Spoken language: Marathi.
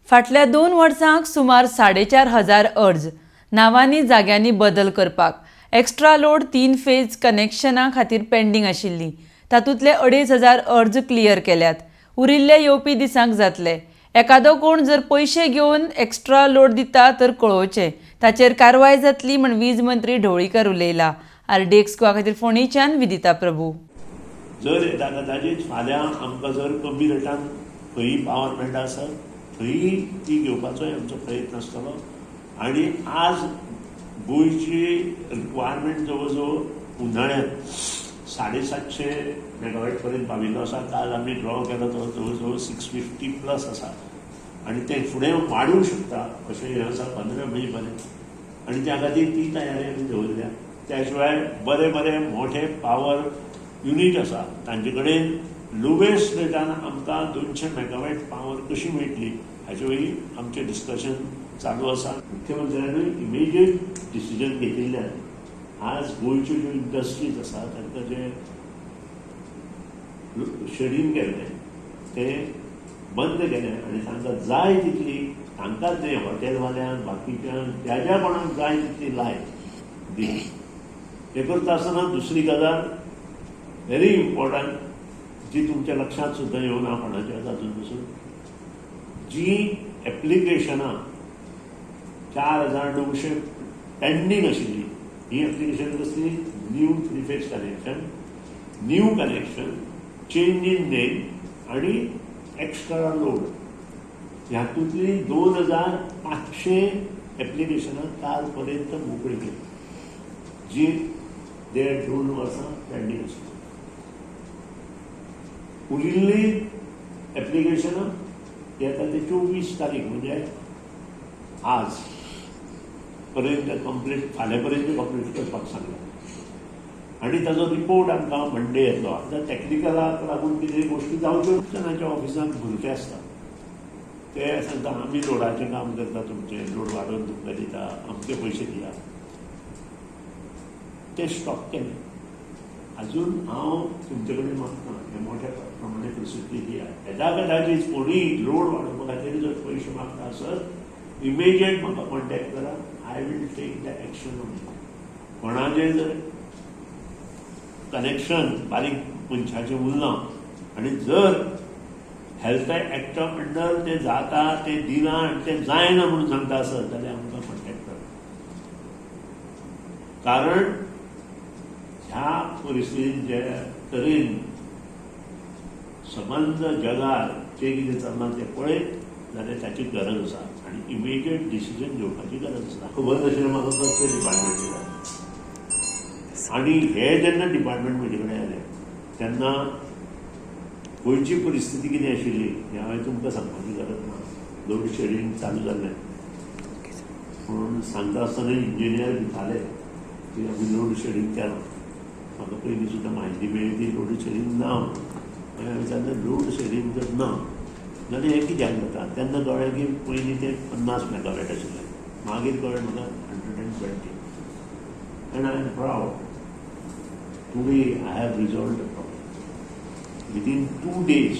फाटल्या 2 वर्सांक सुमार 4,500 अर्ज नांवांनी जाग्यांनी बदल करपाक एक्स्ट्रा लोड 3 फेज कनेक्शनां खातीर पेंडींग आशिल्ली. तातूंतले 2,500 अर्ज क्लियर केल्यात. उरिल्ले येवपी दिसांक जातले. एकादो कोण जर पयशे घेवन एक्स्ट्रा लोड दिता तर कळोवचें. ताचेर कारवाय जातली म्हण वीज मंत्री ढवळीकर उलयला. RD एक्सक्वा खातीर फोंडेच्यान विदिता प्रभू. जर येता कदाचित फाल्यां आमकां जर कमी रेटान खंयी पावर मेळटा आसत थंयी ती घेवपाचोय आमचो प्रयत्न आसतलो. आनी आज गोंयची रिक्वायरमेंट जवळ जवळ उन्हाळ्यांत 750 मेगावॅट पर्यंत पाविल्लो आसा. काल आमी ड्रॉ केलो तो जवळ जवळ 650 प्लस आसा आनी तें फुडें वाडूंक शकता अशें हें आसा 15 मे पर्यंत. आनी त्या खातीर ती तयारी आमी दवरल्या. त्या शिवाय बरे बरे मोठे पावर युनीट आसा तांचे कडेन लोवेस्ट रेटान आमकां 200 मेगावॅट पावर कशी मेळटली हाचे वयली आमचें डिस्कशन चालू आसा. मुख्यमंत्र्यानूय इमिजिएट डिसिजन घेतिल्ल्यान आज गोंयच्यो ज्यो इंडस्ट्रीज आसा तांकां जे शेडींग केल्लें तें बंद केलें आनी तांकां जाय तितली तांकांच न्हय हॉटेलवाल्यांक बाकीच्यांक ज्या ज्या कोणाक जाय तितली लायट दिली. हें करता आसतना दुसरी गजाल व्हेरी इम्पॉर्टंट जी तुमच्या लक्षांत सुद्दां येवना कोणाच्या तातूंत पसून जी एप्लिकेशनां 4,900 पेंडींग आशिल्ली ही एप्लिकेशन कसली new 3 phase connection, new connection, change in name आनी एक्स्ट्रा लोड ह्यातूंतली 2,500 एप्लिकेशनां काल पर्यंत मोकळी केली जी 1.5-2 वर्सां पेंडींग आशिल्ली. उरिल्ली एप्लिकेशनां येता ते 24 तारीख म्हणजे आज पर्यंत कंप्लीट फाल्यां पर्यंत कंप्लीट करपाक सांगला. आनी ताजो रिपोर्ट आमकां मंडे येतलो. आतां टॅक्निकलाक लागून कितें गोश्टी जावच्यो तांच्या ऑफिसांत भुरगे आसता ते सांगता आमी लोडाचें काम करता तुमचें लोड वाडोवन तुमकां दिता अमके पयशे दिया. ते स्टॉप केले. अजून हांव तुमचे कडेन मागता हे मोठ्या प्रमाणे प्रसिद्धी दिया. येता कदाचित कोणीय लोड वाडोवपा खातीर जर पयशे मागता आसत इमिजिएट म्हाका कॉन्टॅक्ट करा. I will take the action on it. कोणाचें जर कनेक्शन बारीक मनशाचें उरना आनी जर हेल्थ एक्टा अंडर तें जाता तें दिना आनी तें जायना म्हणून सांगता आसत जाल्यार आमकां कॉन्टॅक्ट करा. कारण ह्या परिस्थितीन जे तरेन समंद जगार जें कितें चल्लां तें पळयत जाल्यार ताची गरज आसा आनी इमिजिएट डिसिजन घेवपाची गरज आसा. खबर नाशिल्लें म्हाका कसलें डिपार्टमेंट दिता आनी हे जेन्ना डिपार्टमेंट म्हजे कडेन आयलें तेन्ना गोंयची परिस्थिती कितें आशिल्ली हें हांवें तुमकां सांगपाची गरज ना. लोड शेडींग चालू जाल्लें पूण सांगता आसतना इंजिनियर भिताले की आमी लोड शेडींग केलां. म्हाका पयलीं सुद्दां म्हायती मेळ्ळी ती लोड शेडींग ना. हांवें विचारलें लोड शेडींग जर ना जाल्यार हें कित्याक जाता. तेन्ना कळ्ळें की पयलीं तें 50 मेगावॅट आशिल्लें. मागीर कळ्ळें म्हाका 120 and I am proud today I have resolved the problem. Within 2 days